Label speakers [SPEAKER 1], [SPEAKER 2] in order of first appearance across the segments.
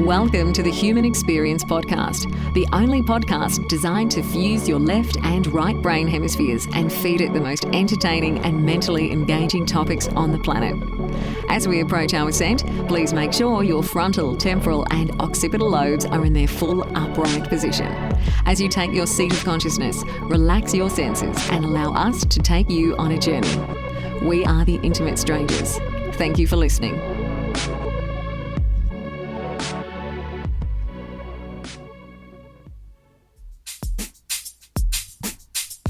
[SPEAKER 1] Welcome to the Human Experience Podcast, the only podcast designed to fuse your left and right brain hemispheres and feed it the most entertaining and mentally engaging topics on the planet. As we approach our ascent, please make sure your frontal, temporal and occipital lobes are in their full upright position. As you take your seat of consciousness, relax your senses and allow us to take you on a journey. We are the Intimate Strangers. Thank you for listening.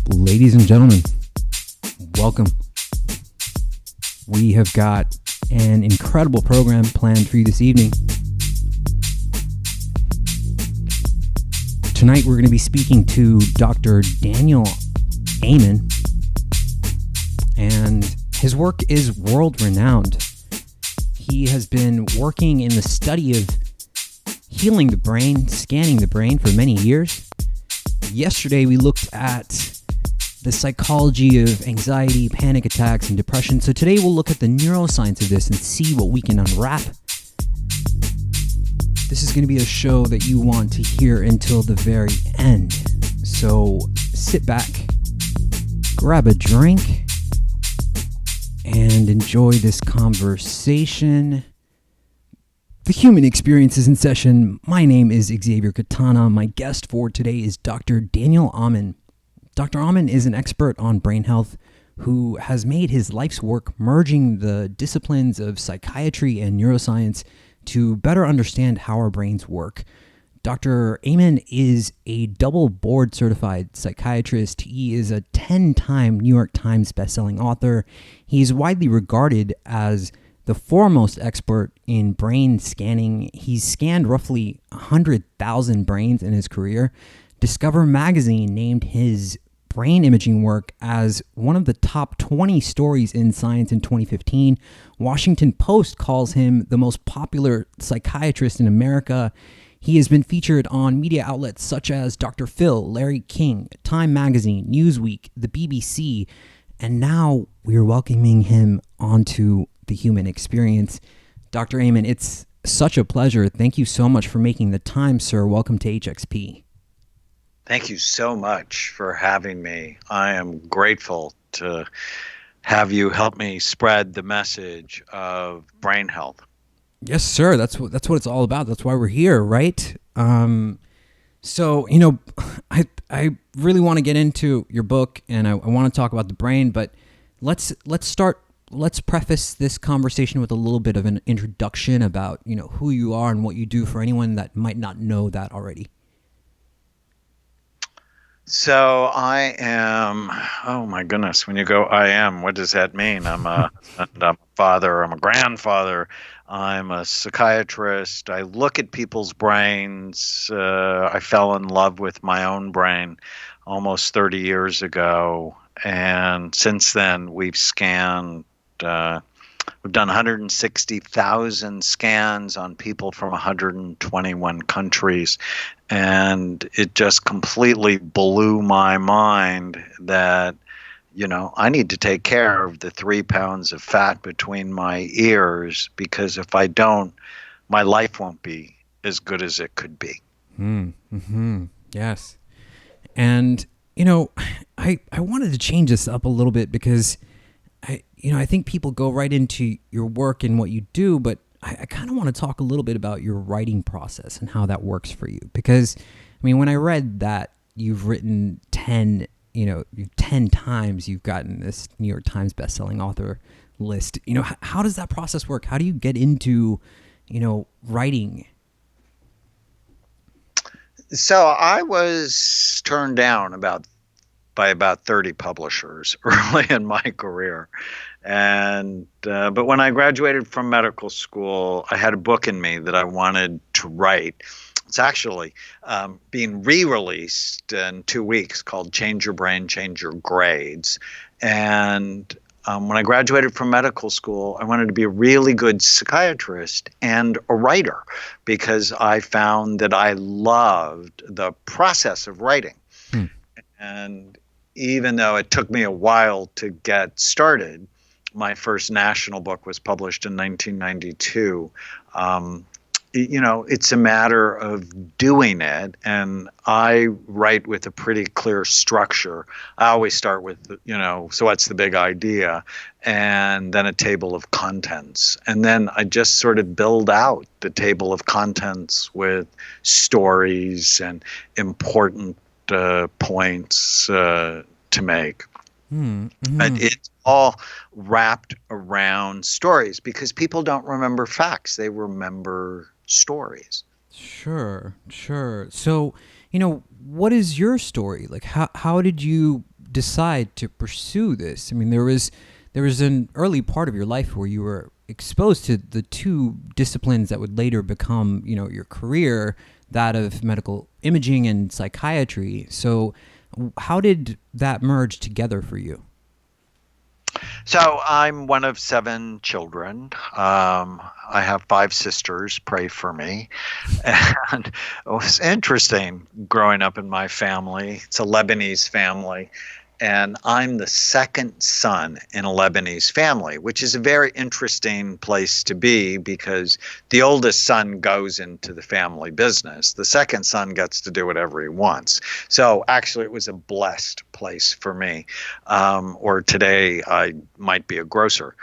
[SPEAKER 2] Ladies and gentlemen, welcome. We have got an incredible program planned for you this evening. Tonight we're going to be speaking to Dr. Daniel Amen, and his work is world-renowned. He has been working in the study of healing the brain, scanning the brain for many years. Yesterday we looked at the psychology of anxiety, panic attacks, and depression. So today we'll look at the neuroscience of this and see what we can unwrap. This is going to be a show that you want to hear until the very end. So sit back, grab a drink, and enjoy this conversation. The Human Experience is in session. My name is Xavier Katana. My guest for today is Dr. Daniel Amen. Dr. Amen is an expert on brain health who has made his life's work merging the disciplines of psychiatry and neuroscience to better understand how our brains work. Dr. Amen is a double board certified psychiatrist. He is a 10-time New York Times bestselling author. He is widely regarded as the foremost expert in brain scanning. He's scanned roughly 100,000 brains in his career. Discover magazine named his brain imaging work as one of the top 20 stories in science in 2015. Washington Post calls him the most popular psychiatrist in America. He has been featured on media outlets such as Dr. Phil, Larry King, Time Magazine, Newsweek, the BBC, and now we are welcoming him onto the Human Experience. Dr. Amen, it's such a pleasure. Thank you so much for making the time, sir. Welcome to HXP.
[SPEAKER 3] Thank you so much for having me. I am grateful to have you help me spread the message of brain health.
[SPEAKER 2] Yes, sir. That's what it's all about. That's why we're here, right? So, I really want to get into your book, and I want to talk about the brain, but let's preface this conversation with a little bit of an introduction about, who you are and what you do for anyone that might not know that already.
[SPEAKER 3] So I am, oh my goodness, when you go I am, what does that mean? I'm a father, I'm a grandfather, I'm a psychiatrist. I look at people's brains. I fell in love with my own brain almost 30 years ago. And since then, we've scanned, we've done 160,000 scans on people from 121 countries. And it just completely blew my mind that, I need to take care of the 3 pounds of fat between my ears, because if I don't, my life won't be as good as it could be.
[SPEAKER 2] Mm-hmm. Yes. And, I wanted to change this up a little bit because I think people go right into your work and what you do, but I kind of want to talk a little bit about your writing process and how that works for you. Because, when I read that you've written 10 times you've gotten this New York Times bestselling author list, how does that process work? How do you get into, writing?
[SPEAKER 3] So I was turned down by about 30 publishers early in my career. And but when I graduated from medical school, I had a book in me that I wanted to write. It's actually being re-released in 2 weeks, called Change Your Brain, Change Your Grades. And when I graduated from medical school, I wanted to be a really good psychiatrist and a writer, because I found that I loved the process of writing. And even though it took me a while to get started, my first national book was published in 1992. it's a matter of doing it. And I write with a pretty clear structure. I always start with, so what's the big idea? And then a table of contents. And then I just sort of build out the table of contents with stories and important points to make.
[SPEAKER 2] Mm-hmm.
[SPEAKER 3] But it's all wrapped around stories because people don't remember facts. They remember stories.
[SPEAKER 2] Sure. So, what is your story? Like, how did you decide to pursue this? I mean, there was an early part of your life where you were exposed to the two disciplines that would later become, your career, that of medical imaging and psychiatry. So how did that merge together for you?
[SPEAKER 3] So I'm one of 7 children. I have 5 sisters. Pray for me. And it was interesting growing up in my family. It's a Lebanese family. And I'm the second son in a Lebanese family, which is a very interesting place to be because the oldest son goes into the family business. The second son gets to do whatever he wants. So actually, it was a blessed place for me. Or today, I might be a grocer.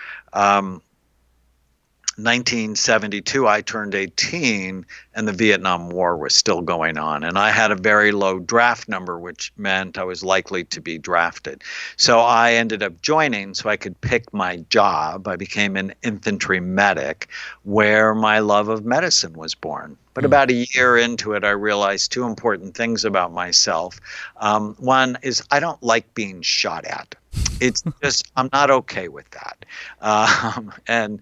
[SPEAKER 3] 1972, I turned 18 and the Vietnam War was still going on. And I had a very low draft number, which meant I was likely to be drafted. So I ended up joining so I could pick my job. I became an infantry medic where my love of medicine was born. But about a year into it, I realized 2 important things about myself. One is I don't like being shot at. It's just, I'm not okay with that. And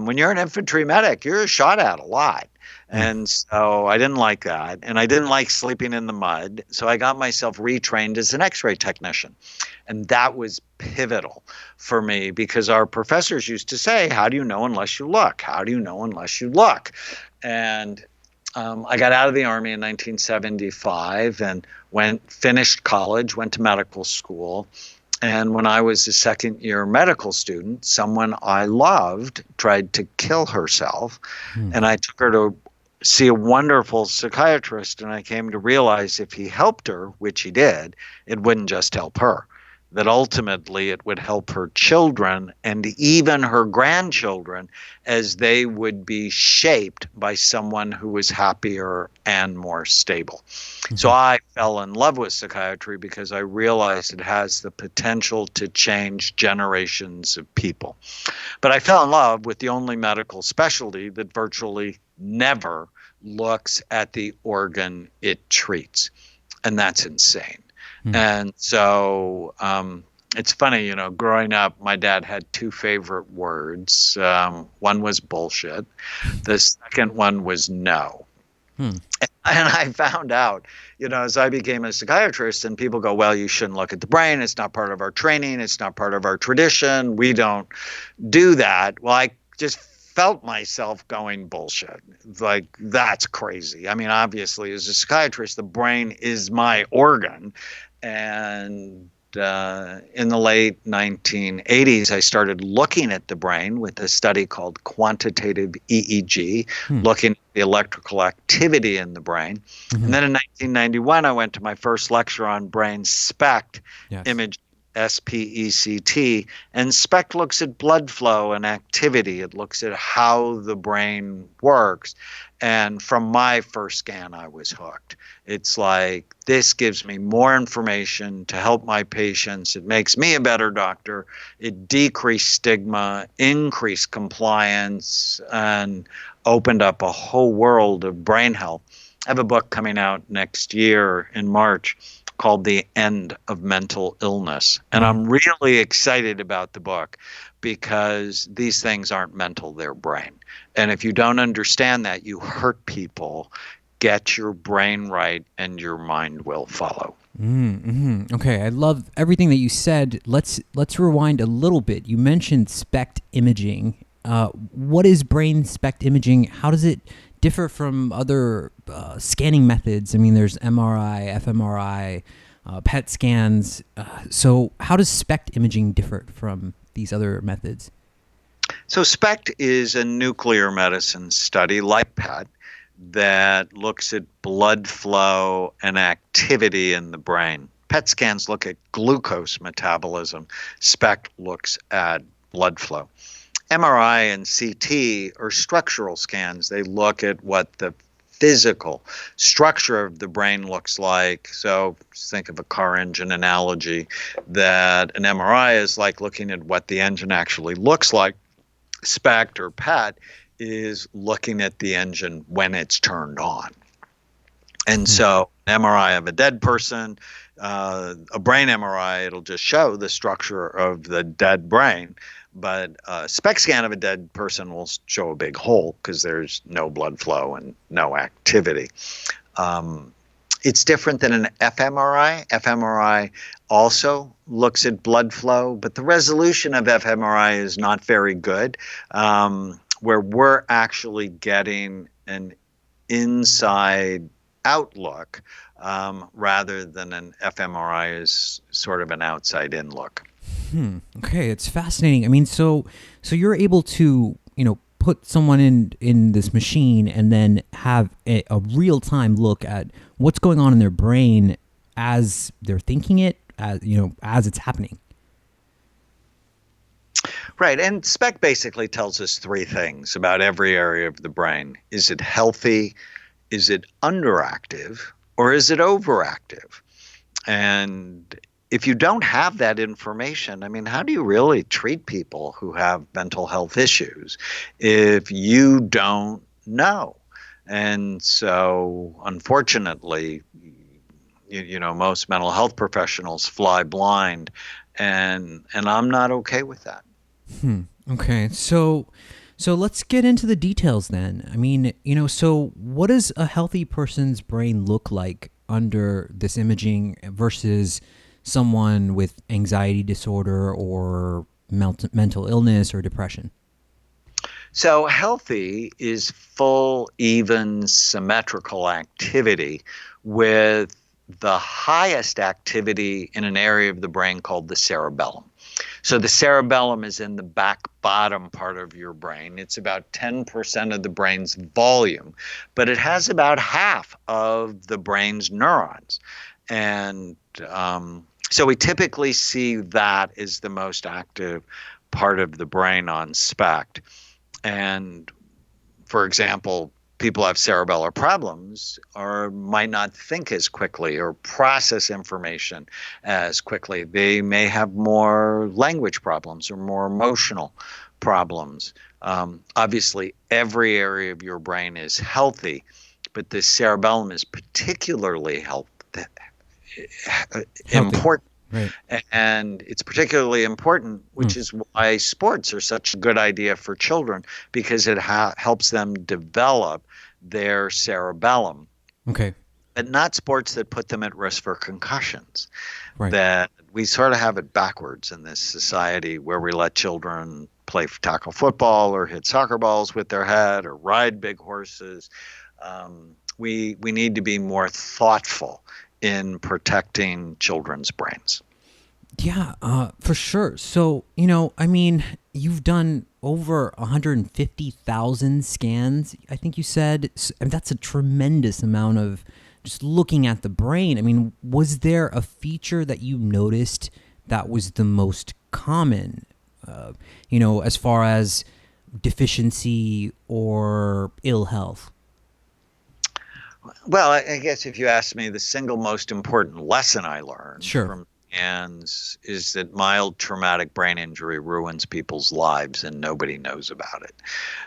[SPEAKER 3] when you're an infantry medic, you're shot at a lot. And so I didn't like that. And I didn't like sleeping in the mud. So I got myself retrained as an X-ray technician. And that was pivotal for me because our professors used to say, how do you know unless you look? How do you know unless you look? And I got out of the Army in 1975 and finished college, went to medical school. And when I was a second-year medical student, someone I loved tried to kill herself. And I took her to see a wonderful psychiatrist, and I came to realize if he helped her, which he did, it wouldn't just help her. That ultimately it would help her children and even her grandchildren as they would be shaped by someone who was happier and more stable. So I fell in love with psychiatry because I realized it has the potential to change generations of people. But I fell in love with the only medical specialty that virtually never looks at the organ it treats. And that's insane. And so it's funny, growing up, my dad had 2 favorite words. One was bullshit. The second one was no. And I found out, as I became a psychiatrist and people go, well, you shouldn't look at the brain. It's not part of our training. It's not part of our tradition. We don't do that. Well, I just felt myself going bullshit. Like, that's crazy. I mean, obviously, as a psychiatrist, the brain is my organ. And in the late 1980s, I started looking at the brain with a study called quantitative EEG, looking at the electrical activity in the brain. And then in 1991, I went to my first lecture on brain SPECT, image SPECT, and SPECT looks at blood flow and activity. It looks at how the brain works. And from my first scan, I was hooked. It's like, this gives me more information to help my patients. It makes me a better doctor. It decreased stigma, increased compliance, and opened up a whole world of brain health. I have a book coming out next year in March called The End of Mental Illness. And I'm really excited about the book because these things aren't mental, they're brain. And if you don't understand that, you hurt people. Get your brain right and your mind will follow.
[SPEAKER 2] Okay, I love everything that you said. Let's rewind a little bit. You mentioned SPECT imaging. What is brain SPECT imaging? How does it differ from other scanning methods? I mean, there's MRI, fMRI, PET scans. So how does SPECT imaging differ from these other methods?
[SPEAKER 3] So SPECT is a nuclear medicine study like PET. that looks at blood flow and activity in the brain. PET scans look at glucose metabolism. SPECT looks at blood flow. MRI and CT are structural scans. They look at what the physical structure of the brain looks like. So think of a car engine analogy, that an MRI is like looking at what the engine actually looks like. SPECT or PET is looking at the engine when it's turned on. And so an MRI of a dead person, a brain MRI, it'll just show the structure of the dead brain. But a SPECT scan of a dead person will show a big hole because there's no blood flow and no activity. It's different than an fMRI. fMRI also looks at blood flow, but the resolution of fMRI is not very good, where we're actually getting an inside outlook rather than an fMRI is sort of an outside-in look.
[SPEAKER 2] Okay, it's fascinating. I mean, so you're able to, put someone in this machine and then have a real-time look at what's going on in their brain as they're thinking it, as it's happening.
[SPEAKER 3] Right, and SPECT basically tells us three things about every area of the brain. Is it healthy? Is it underactive? Or is it overactive? And if you don't have that information, I mean, how do you really treat people who have mental health issues if you don't know? And so, unfortunately, most mental health professionals fly blind, and I'm not okay with that.
[SPEAKER 2] Okay, so let's get into the details then. I mean, so what does a healthy person's brain look like under this imaging versus someone with anxiety disorder or mental illness or depression?
[SPEAKER 3] So healthy is full, even, symmetrical activity with the highest activity in an area of the brain called the cerebellum. So the cerebellum is in the back bottom part of your brain. It's about 10% of the brain's volume, but it has about half of the brain's neurons. And so we typically see that as the most active part of the brain on SPECT. And for example, people who have cerebellar problems or might not think as quickly or process information as quickly. They may have more language problems or more emotional problems. Obviously, every area of your brain is healthy, but the cerebellum is particularly important.
[SPEAKER 2] Right.
[SPEAKER 3] And it's particularly important, which is why sports are such a good idea for children, because it helps them develop their cerebellum.
[SPEAKER 2] Okay.
[SPEAKER 3] But not sports that put them at risk for concussions.
[SPEAKER 2] Right.
[SPEAKER 3] That we sort of have it backwards in this society where we let children play tackle football or hit soccer balls with their head or ride big horses. We need to be more thoughtful in protecting children's brains.
[SPEAKER 2] Yeah, for sure. So, I mean, you've done over 150,000 scans, I think you said. And that's a tremendous amount of just looking at the brain. I mean, was there a feature that you noticed that was the most common, as far as deficiency or ill health?
[SPEAKER 3] Well, I guess if you ask me, the single most important lesson I learned from scans is that mild traumatic brain injury ruins people's lives and nobody knows about it.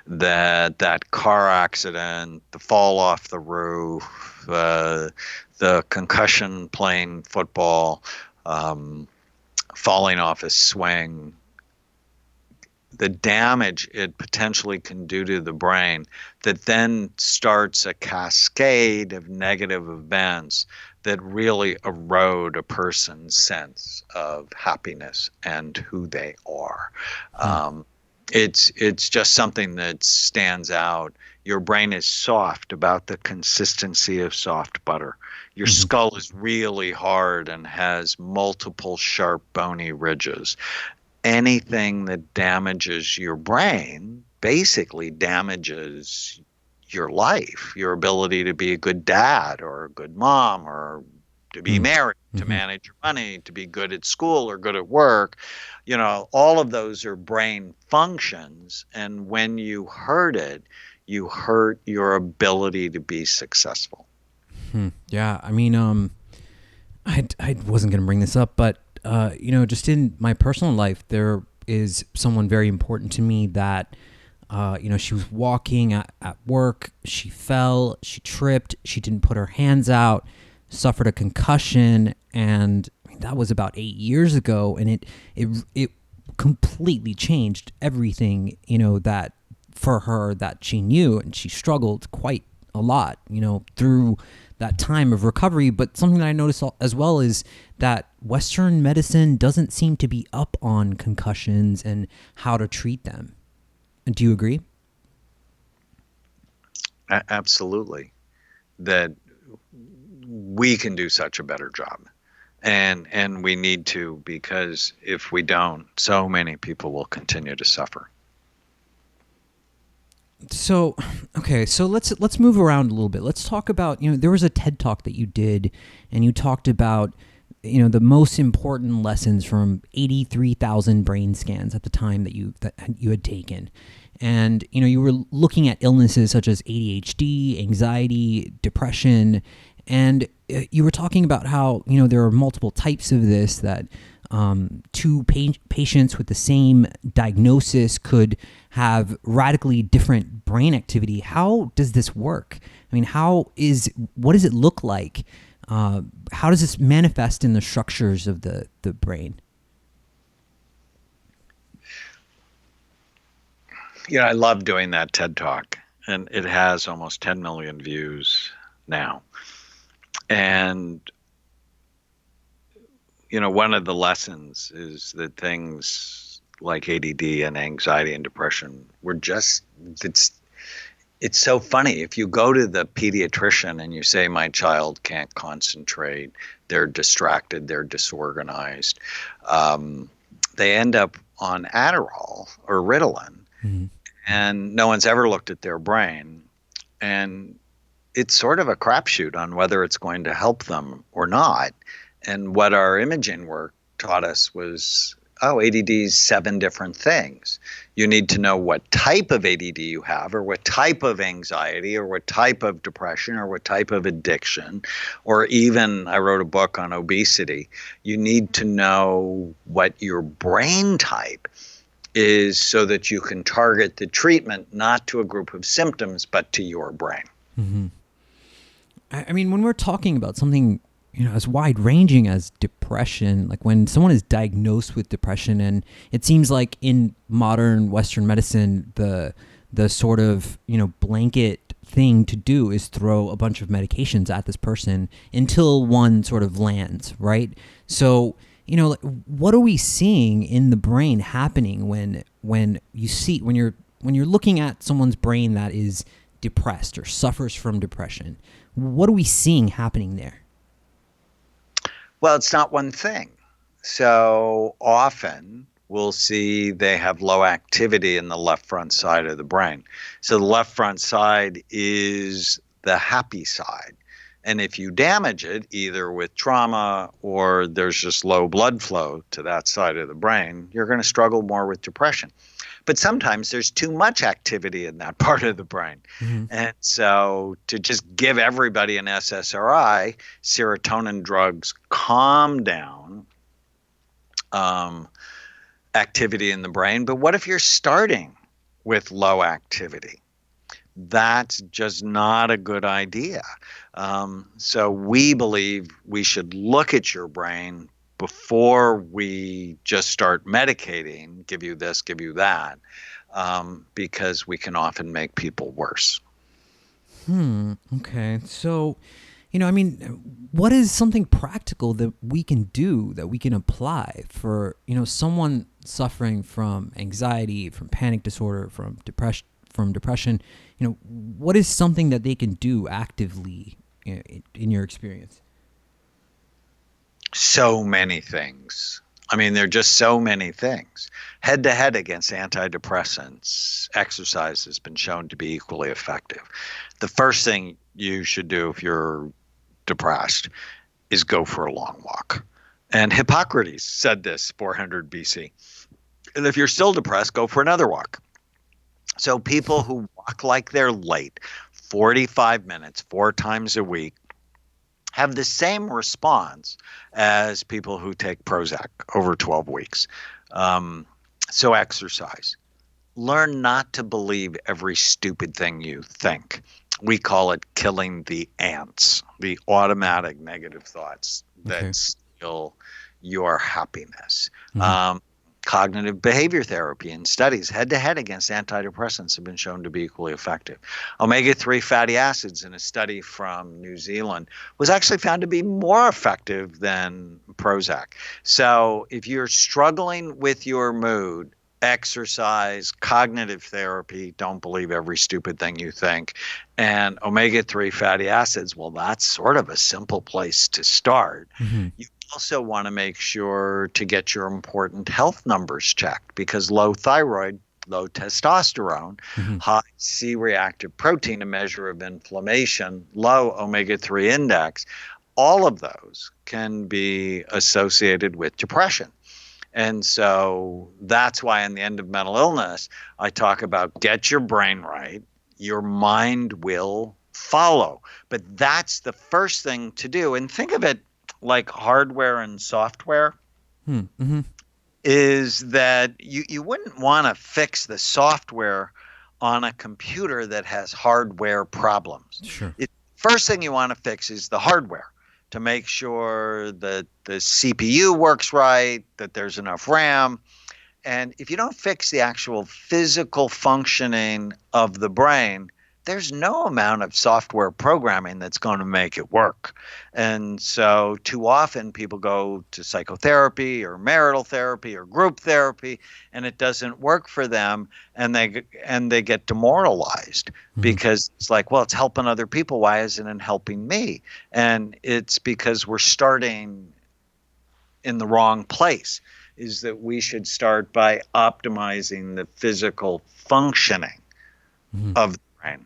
[SPEAKER 3] That car accident, the fall off the roof, the concussion playing football, falling off a swing, the damage it potentially can do to the brain that then starts a cascade of negative events that really erode a person's sense of happiness and who they are. It's just something that stands out. Your brain is soft, about the consistency of soft butter. Your skull is really hard and has multiple sharp bony ridges. Anything that damages your brain basically damages your life, your ability to be a good dad or a good mom or to be married, to manage your money, to be good at school or good at work. All of those are brain functions. And when you hurt it, you hurt your ability to be successful.
[SPEAKER 2] Yeah. I mean, I wasn't going to bring this up, but, just in my personal life, there is someone very important to me that, she was walking at work. She fell, she tripped, she didn't put her hands out, suffered a concussion. And that was about 8 years ago. And it completely changed everything, that for her that she knew, and she struggled quite a lot, through that time of recovery. But something that I noticed as well is that Western medicine doesn't seem to be up on concussions and how to treat them. Do you agree?
[SPEAKER 3] Absolutely. That we can do such a better job. And we need to, because if we don't, so many people will continue to suffer.
[SPEAKER 2] So, okay, so let's move around a little bit. Let's talk about, there was a TED Talk that you did, and you talked about, the most important lessons from 83,000 brain scans at the time that you had taken. And, you were looking at illnesses such as ADHD, anxiety, depression, and you were talking about how, there are multiple types of this, that two patients with the same diagnosis could have radically different brain activity. How does this work? I mean, what does it look like? How does this manifest in the structures of the brain?
[SPEAKER 3] I love doing that TED Talk, and it has almost 10 million views now. And one of the lessons is that things like ADD and anxiety and depression it's so funny. If you go to the pediatrician and you say, my child can't concentrate, they're distracted, they're disorganized, they end up on Adderall or Ritalin, and no one's ever looked at their brain. And it's sort of a crapshoot on whether it's going to help them or not. And what our imaging work taught us was, ADD is 7 different things. You need to know what type of ADD you have, or what type of anxiety, or what type of depression, or what type of addiction, or even I wrote a book on obesity. You need to know what your brain type is so that you can target the treatment not to a group of symptoms, but to your brain.
[SPEAKER 2] Mm-hmm. I mean, when we're talking about something as wide-ranging as depression, like when someone is diagnosed with depression, and it seems like in modern Western medicine, the sort of, blanket thing to do is throw a bunch of medications at this person until one sort of lands, right? So, what are we seeing in the brain happening when you're looking at someone's brain that is depressed or suffers from depression? What are we seeing happening there?
[SPEAKER 3] Well, it's not one thing. So often we'll see they have low activity in the left front side of the brain. So the left front side is the happy side. And if you damage it, either with trauma or there's just low blood flow to that side of the brain, you're going to struggle more with depression. But sometimes there's too much activity in that part of the brain. Mm-hmm. And so to just give everybody an SSRI, serotonin drugs calm down activity in the brain. But what if you're starting with low activity? That's just not a good idea. So we believe we should look at your brain before we just start medicating, give you this, give you that, because we can often make people worse.
[SPEAKER 2] Okay. So, what is something practical that we can do, that we can apply for, someone suffering from anxiety, from panic disorder, from depression? What is something that they can do actively in your experience?
[SPEAKER 3] So many things. I mean, there are just so many things. Head to head against antidepressants, exercise has been shown to be equally effective. The first thing you should do if you're depressed is go for a long walk. And Hippocrates said this 400 BC. And if you're still depressed, go for another walk. So people who walk like they're late, 45 minutes, 4 times a week, have the same response as people who take Prozac over 12 weeks. So exercise. Learn not to believe every stupid thing you think. We call it killing the ants, the automatic negative thoughts that steal your happiness. Cognitive behavior therapy in studies head-to-head against antidepressants have been shown to be equally effective. Omega-3 fatty acids in a study from New Zealand was actually found to be more effective than Prozac. So if you're struggling with your mood, exercise, cognitive therapy, don't believe every stupid thing you think, and omega-3 fatty acids, well, that's sort of a simple place to start. You also want to make sure to get your important health numbers checked, because low thyroid, low testosterone, high C-reactive protein, a measure of inflammation, low omega-3 index, all of those can be associated with depression. And so that's why in the end of mental illness, I talk about get your brain right, your mind will follow. But that's the first thing to do. And think of it like hardware and software, is that you wouldn't want to fix the software on a computer that has hardware problems. First thing you want to fix is the hardware, to make sure that the CPU works right, that there's enough RAM. And if you don't fix the actual physical functioning of the brain, there's no amount of software programming that's going to make it work. And so too often people go to psychotherapy or marital therapy or group therapy, and it doesn't work for them, and they get demoralized because it's like, well, it's helping other people. Why isn't it helping me? And it's because we're starting in the wrong place, is that we should start by optimizing the physical functioning of the brain.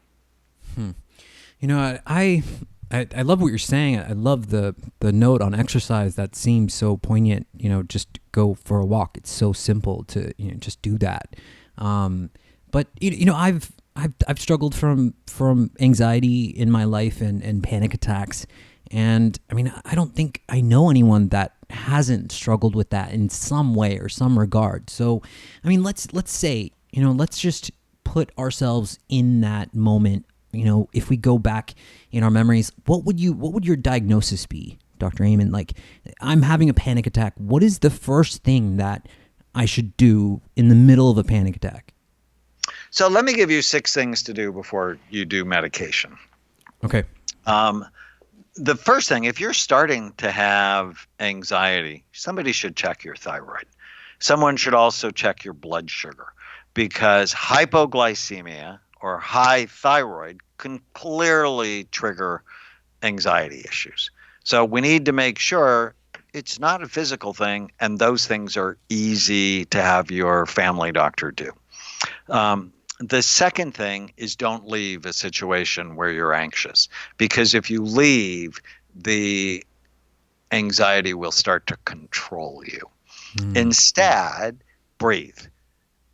[SPEAKER 2] You know, I love what you're saying. I love the note on exercise. That seems so poignant. You know, just go for a walk. It's so simple to just do that. But I've struggled from anxiety in my life and panic attacks. And I mean, I don't think I know anyone that hasn't struggled with that in some way or some regard. So, I mean, let's say, let's just put ourselves in that moment. If we go back in our memories, what would your diagnosis be, Dr. Amen? Like, I'm having a panic attack. What is the first thing that I should do in the middle of a panic attack?
[SPEAKER 3] So let me give you 6 things to do before you do medication.
[SPEAKER 2] Okay.
[SPEAKER 3] The first thing, if you're starting to have anxiety, somebody should check your thyroid. Someone should also check your blood sugar, because hypoglycemia or high thyroid can clearly trigger anxiety issues. So we need to make sure it's not a physical thing, and those things are easy to have your family doctor do. The second thing is, don't leave a situation where you're anxious, because if you leave, the anxiety will start to control you. Instead, breathe.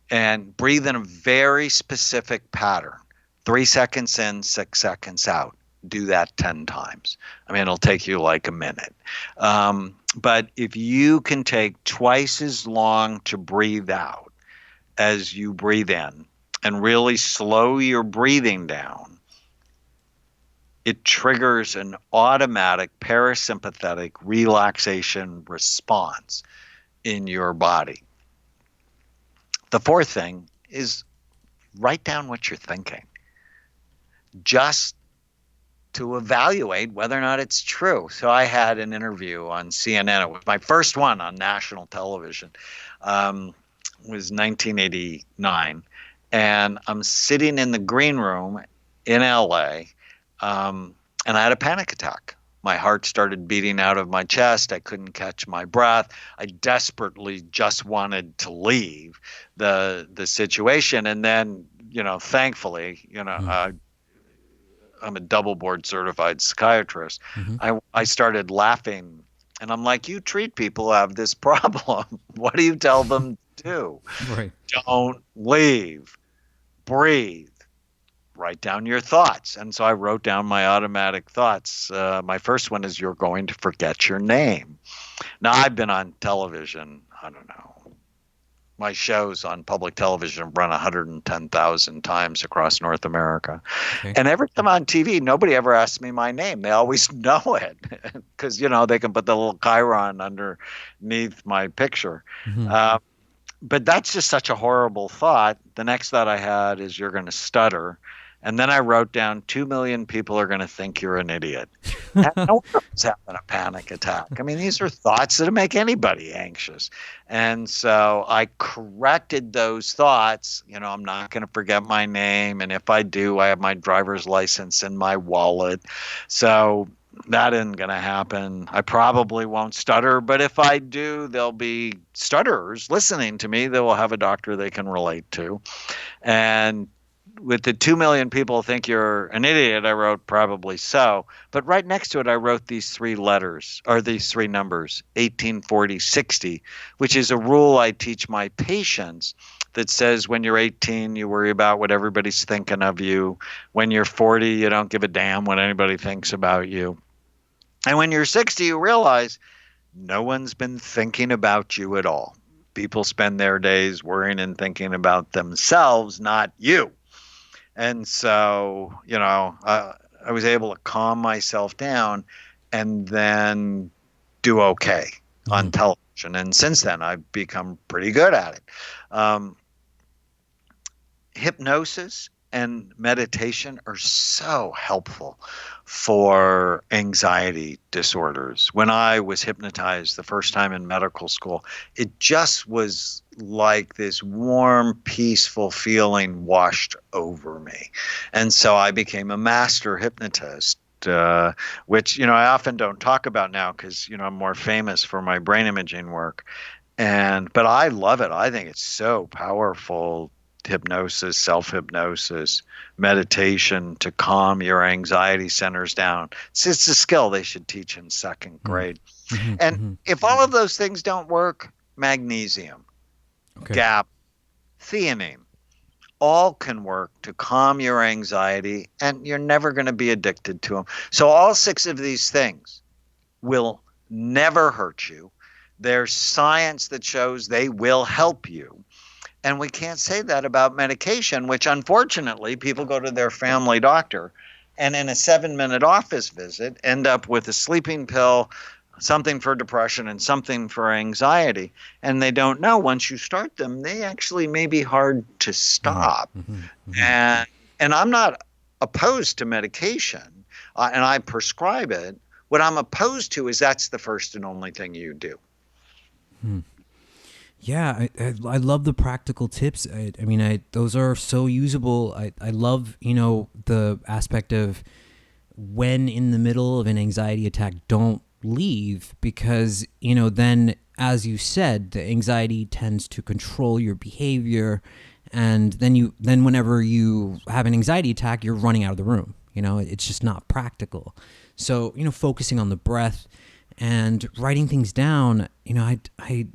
[SPEAKER 3] And breathe in a very specific pattern. 3 seconds in, 6 seconds out. Do that 10 times. I mean, it'll take you like a minute. But if you can take twice as long to breathe out as you breathe in, and really slow your breathing down, it triggers an automatic parasympathetic relaxation response in your body. The fourth thing is, write down what you're thinking, just to evaluate whether or not it's true. So I had an interview on CNN. It was my first one on national television. It was 1989. And I'm sitting in the green room in LA, and I had a panic attack. My heart started beating out of my chest. I couldn't catch my breath. I desperately just wanted to leave the situation. And then, thankfully, I'm a double board certified psychiatrist.
[SPEAKER 2] Mm-hmm.
[SPEAKER 3] I started laughing, and I'm like, you treat people who have this problem. What do you tell them to do?
[SPEAKER 2] Right.
[SPEAKER 3] Don't leave. Breathe. Write down your thoughts. And so I wrote down my automatic thoughts. My first one is, you're going to forget your name. Now, I've been on television, I don't know. My shows on public television run 110,000 times across North America.
[SPEAKER 2] Okay.
[SPEAKER 3] And every time on TV, nobody ever asks me my name. They always know it because, they can put the little chyron underneath my picture.
[SPEAKER 2] Mm-hmm.
[SPEAKER 3] But that's just such a horrible thought. The next thought I had is, you're going to stutter. And then I wrote down 2 million people are going to think you're an idiot. And no one's having a panic attack. I mean, these are thoughts that make anybody anxious. And so I corrected those thoughts. I'm not going to forget my name. And if I do, I have my driver's license in my wallet. So that isn't going to happen. I probably won't stutter. But if I do, there'll be stutterers listening to me that will have a doctor they can relate to. And with the 2 million people think you're an idiot, I wrote probably so. But right next to it, I wrote these 3 letters, or these 3 numbers, 18, 40, 60, which is a rule I teach my patients that says when you're 18, you worry about what everybody's thinking of you. When you're 40, you don't give a damn what anybody thinks about you. And when you're 60, you realize no one's been thinking about you at all. People spend their days worrying and thinking about themselves, not you. And so, I was able to calm myself down and then do okay on television. And since then, I've become pretty good at it. Hypnosis and meditation are so helpful for anxiety disorders. When I was hypnotized the first time in medical school, it just was like this warm, peaceful feeling washed over me. And so I became a master hypnotist, which, I often don't talk about now because, I'm more famous for my brain imaging work. But I love it. I think it's so powerful. Hypnosis, self-hypnosis, meditation to calm your anxiety centers down. It's a skill they should teach in 2nd grade.
[SPEAKER 2] Mm-hmm.
[SPEAKER 3] And if all of those things don't work, magnesium, GAP, theanine, all can work to calm your anxiety, and you're never going to be addicted to them. So all 6 of these things will never hurt you. There's science that shows they will help you. And we can't say that about medication, which unfortunately people go to their family doctor and in a 7-minute office visit end up with a sleeping pill, something for depression and something for anxiety. And they don't know once you start them, they actually may be hard to stop. And I'm not opposed to medication, and I prescribe it. What I'm opposed to is that's the first and only thing you do.
[SPEAKER 2] Yeah, I love the practical tips. I mean, those are so usable. I love, the aspect of when in the middle of an anxiety attack, don't leave because, then, as you said, the anxiety tends to control your behavior. And then whenever you have an anxiety attack, you're running out of the room. It's just not practical. So, focusing on the breath and writing things down, I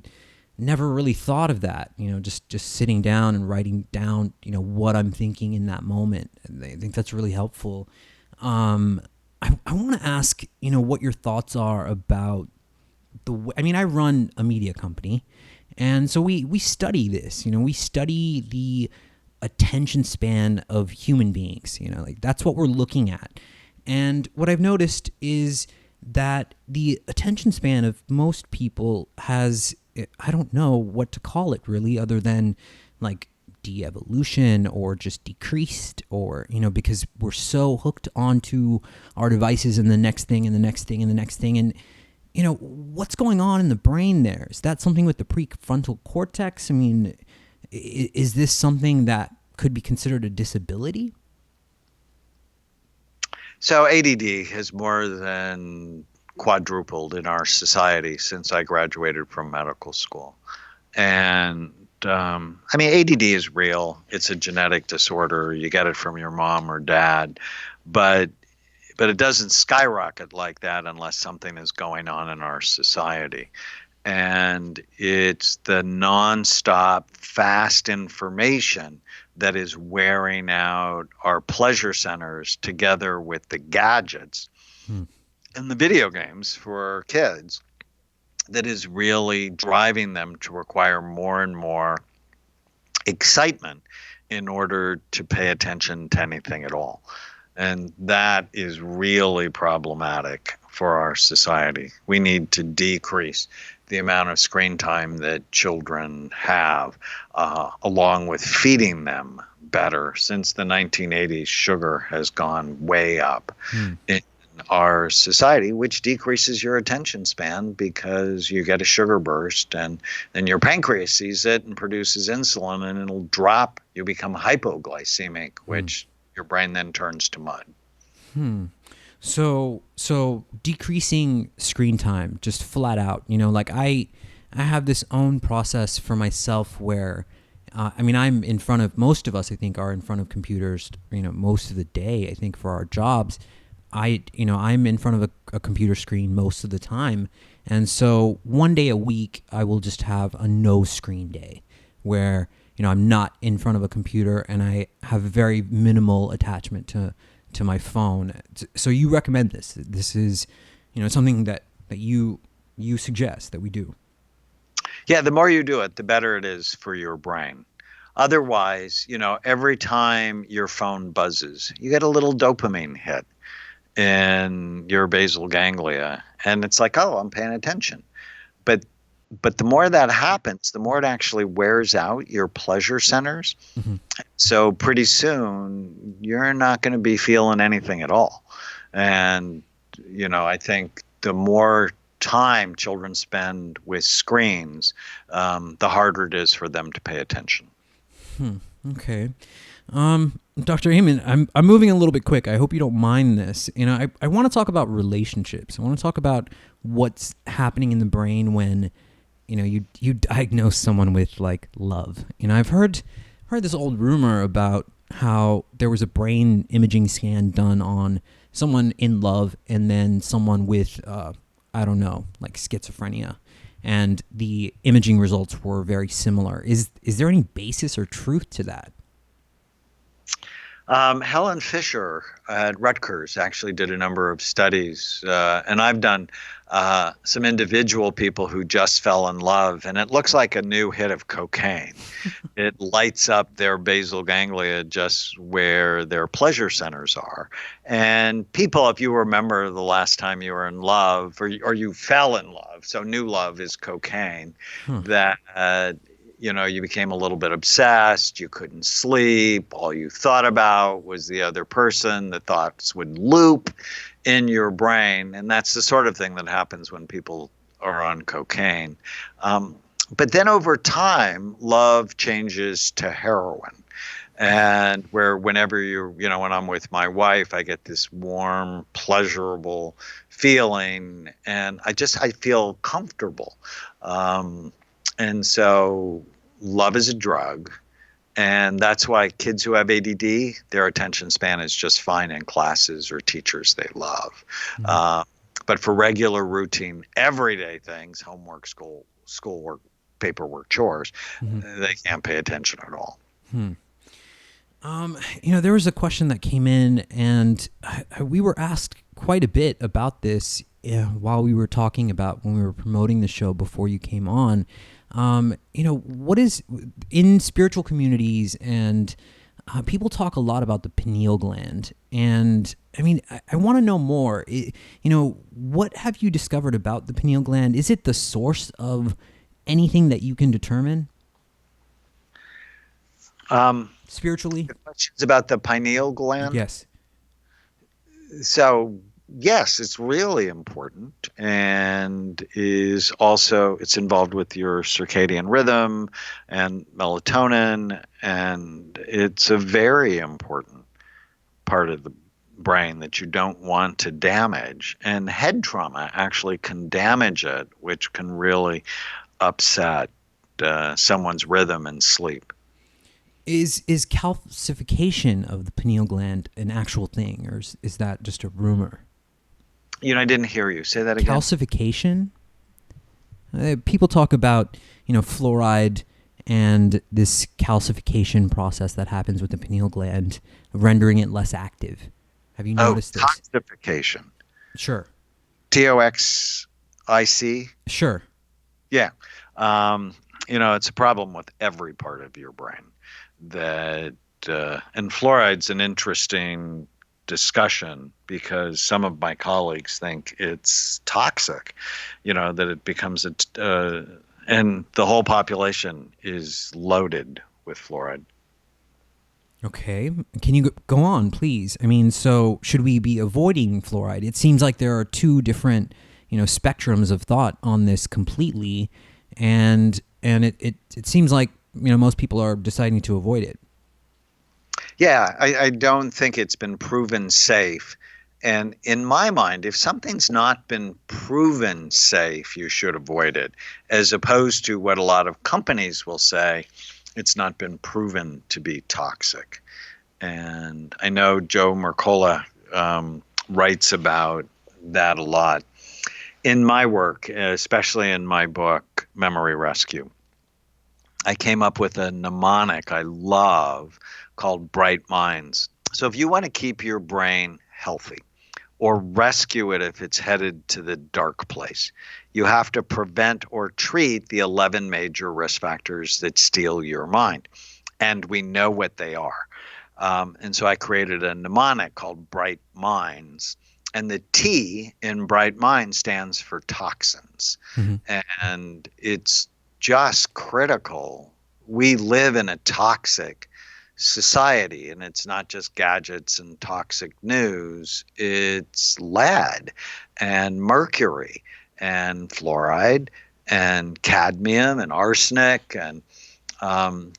[SPEAKER 2] never really thought of that, just sitting down and writing down, what I'm thinking in that moment. I think that's really helpful. I want to ask, what your thoughts are about I run a media company, and so we study this, we study the attention span of human beings, that's what we're looking at. And what I've noticed is that the attention span of most people has, I don't know what to call it really, other than like de-evolution or just decreased, or, because we're so hooked onto our devices and the next thing and the next thing and the next thing. And, what's going on in the brain there? Is that something with the prefrontal cortex? I mean, is this something that could be considered a disability?
[SPEAKER 3] So ADD has more than quadrupled in our society since I graduated from medical school. And I mean, ADD is real. It's a genetic disorder. You get it from your mom or dad, but it doesn't skyrocket like that unless something is going on in our society. And it's the nonstop fast information that is wearing out our pleasure centers together with the gadgets and the video games for kids that is really driving them to require more and more excitement in order to pay attention to anything at all. And that is really problematic for our society. We need to decrease the amount of screen time that children have, along with feeding them better. Since the 1980s, sugar has gone way up in our society, which decreases your attention span because you get a sugar burst and then your pancreas sees it and produces insulin and it'll drop. You become hypoglycemic, which your brain then turns to mud.
[SPEAKER 2] So decreasing screen time, just flat out, like I have this own process for myself where, I mean, most of us, I think, are in front of computers, most of the day, I think, for our jobs. I'm in front of a computer screen most of the time. And so one day a week, I will just have a no screen day where, I'm not in front of a computer and I have very minimal attachment to my phone. So you recommend this. This is, something that you suggest that we do.
[SPEAKER 3] Yeah, the more you do it, the better it is for your brain. Otherwise, every time your phone buzzes, you get a little dopamine hit in your basal ganglia. And it's like, oh, I'm paying attention. But the more that happens, the more it actually wears out your pleasure centers. So pretty soon, you're not going to be feeling anything at all. And, I think the more time children spend with screens, the harder it is for them to pay attention.
[SPEAKER 2] Okay. Dr. Amen, I'm moving a little bit quick. I hope you don't mind this. I want to talk about relationships. I want to talk about what's happening in the brain when, you diagnose someone with like love. I've heard this old rumor about how there was a brain imaging scan done on someone in love and then someone with, I don't know, like schizophrenia. And the imaging results were very similar. Is there any basis or truth to that?
[SPEAKER 3] Helen Fisher at Rutgers actually did a number of studies, and I've done some individual people who just fell in love, and it looks like a new hit of cocaine. It lights up their basal ganglia just where their pleasure centers are. And people, if you remember the last time you were in love or you fell in love, so new love is cocaine, that you became a little bit obsessed. You couldn't sleep. All you thought about was the other person. The thoughts would loop in your brain. And that's the sort of thing that happens when people are on cocaine. But then over time, love changes to heroin. And whenever when I'm with my wife, I get this warm, pleasurable feeling. And I feel comfortable. And so love is a drug, and that's why kids who have ADD, their attention span is just fine in classes or teachers they love. But for regular, routine, everyday things, homework, schoolwork, paperwork, chores, they can't pay attention at all.
[SPEAKER 2] There was a question that came in, and we were asked quite a bit about this while we were talking about when we were promoting the show before you came on. What is in spiritual communities, and people talk a lot about the pineal gland. And I mean, I want to know more. What have you discovered about the pineal gland? Is it the source of anything that you can determine? Spiritually?
[SPEAKER 3] The question's about the pineal gland?
[SPEAKER 2] Yes.
[SPEAKER 3] So, yes, it's really important, and it's involved with your circadian rhythm and melatonin, and it's a very important part of the brain that you don't want to damage. And head trauma actually can damage it, which can really upset someone's rhythm and sleep.
[SPEAKER 2] Is calcification of the pineal gland an actual thing, or is that just a rumor?
[SPEAKER 3] I didn't hear you. Say that again.
[SPEAKER 2] Calcification? People talk about, fluoride and this calcification process that happens with the pineal gland, rendering it less active. Have you noticed this?
[SPEAKER 3] Toxification.
[SPEAKER 2] Sure.
[SPEAKER 3] TOXIC?
[SPEAKER 2] Sure.
[SPEAKER 3] Yeah. It's a problem with every part of your brain. And fluoride's an interesting discussion because some of my colleagues think it's toxic, that it becomes and the whole population is loaded with fluoride.
[SPEAKER 2] Okay. Can you go on, please? I mean, so should we be avoiding fluoride? It seems like there are two different, spectrums of thought on this completely, and it seems like, most people are deciding to avoid it.
[SPEAKER 3] Yeah, I don't think it's been proven safe. And in my mind, if something's not been proven safe, you should avoid it, as opposed to what a lot of companies will say, it's not been proven to be toxic. And I know Joe Mercola writes about that a lot. In my work, especially in my book, Memory Rescue, I came up with a mnemonic I love called Bright Minds. So if you want to keep your brain healthy or rescue it if it's headed to the dark place, you have to prevent or treat the 11 major risk factors that steal your mind. And we know what they are. And so I created a mnemonic called Bright Minds. And the T in Bright Mind stands for toxins. Mm-hmm. And it's just critical. We live in a toxic society, and it's not just gadgets and toxic news. It's lead and mercury and fluoride and cadmium and arsenic. And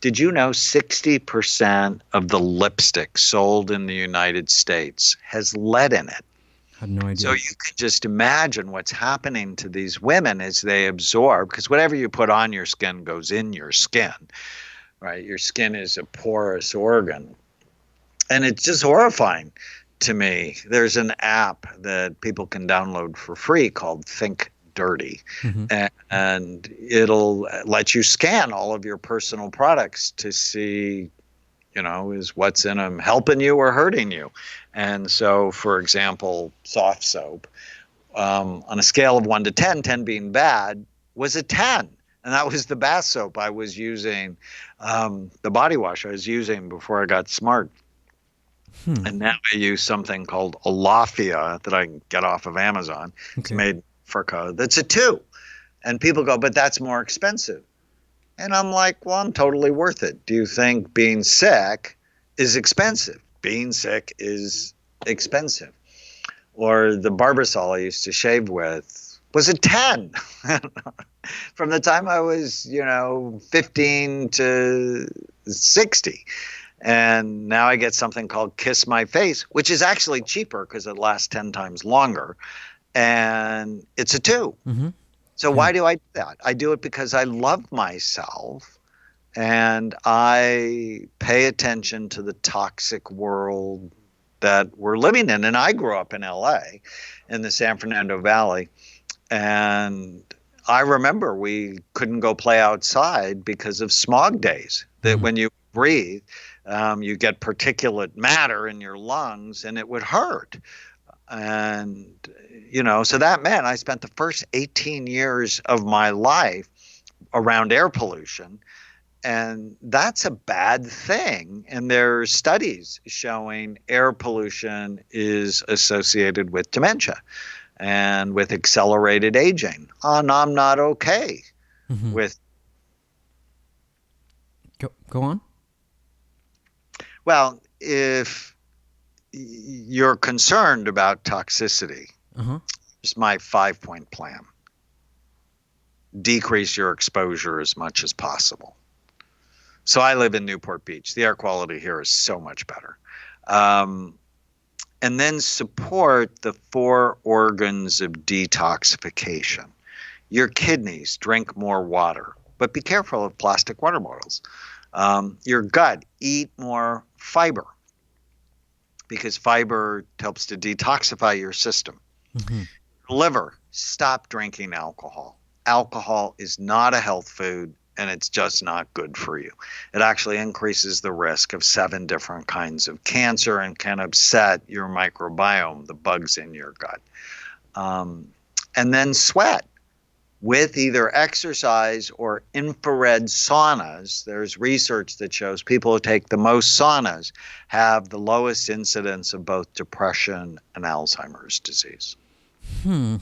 [SPEAKER 3] did you know 60% of the lipstick sold in the United States has lead in it?
[SPEAKER 2] I have no idea.
[SPEAKER 3] So you can just imagine what's happening to these women as they absorb, because whatever you put on your skin goes in your skin, right? Your skin is a porous organ. And it's just horrifying to me. There's an app that people can download for free called Think Dirty. Mm-hmm. And it'll let you scan all of your personal products to see, is what's in them helping you or hurting you. And so, for example, soft soap, on a scale of 1 to 10, 10 being bad, was a 10. And that was the bath soap I was using, the body wash I was using before I got smart. And now I use something called Alafia that I can get off of Amazon. Okay. It's made in Africa. That's a 2. And people go, but that's more expensive. And I'm like, well, I'm totally worth it. Do you think being sick is expensive? Being sick is expensive. Or the Barbasol I used to shave with was a 10. From the time I was, 15 to 60. And now I get something called Kiss My Face, which is actually cheaper because it lasts 10 times longer. And it's a 2. Mm-hmm. So why do I do that? I do it because I love myself and I pay attention to the toxic world that we're living in. And I grew up in LA in the San Fernando Valley. And I remember we couldn't go play outside because of smog days. That when you breathe, you get particulate matter in your lungs and it would hurt. And, so that meant I spent the first 18 years of my life around air pollution. And that's a bad thing. And there are studies showing air pollution is associated with dementia and with accelerated aging. And I'm not okay with.
[SPEAKER 2] Go on.
[SPEAKER 3] Well, if you're concerned about toxicity, here's my 5-point plan. Decrease your exposure as much as possible. So I live in Newport Beach. The air quality here is so much better. And and then support the 4 organs of detoxification. Your kidneys, drink more water, but be careful of plastic water bottles. Your gut, eat more fiber, because fiber helps to detoxify your system.
[SPEAKER 2] Mm-hmm.
[SPEAKER 3] Liver, stop drinking alcohol. Alcohol is not a health food, and it's just not good for you. It actually increases the risk of 7 different kinds of cancer and can upset your microbiome, the bugs in your gut. And then sweat. With either exercise or infrared saunas, there's research that shows people who take the most saunas have the lowest incidence of both depression and Alzheimer's disease.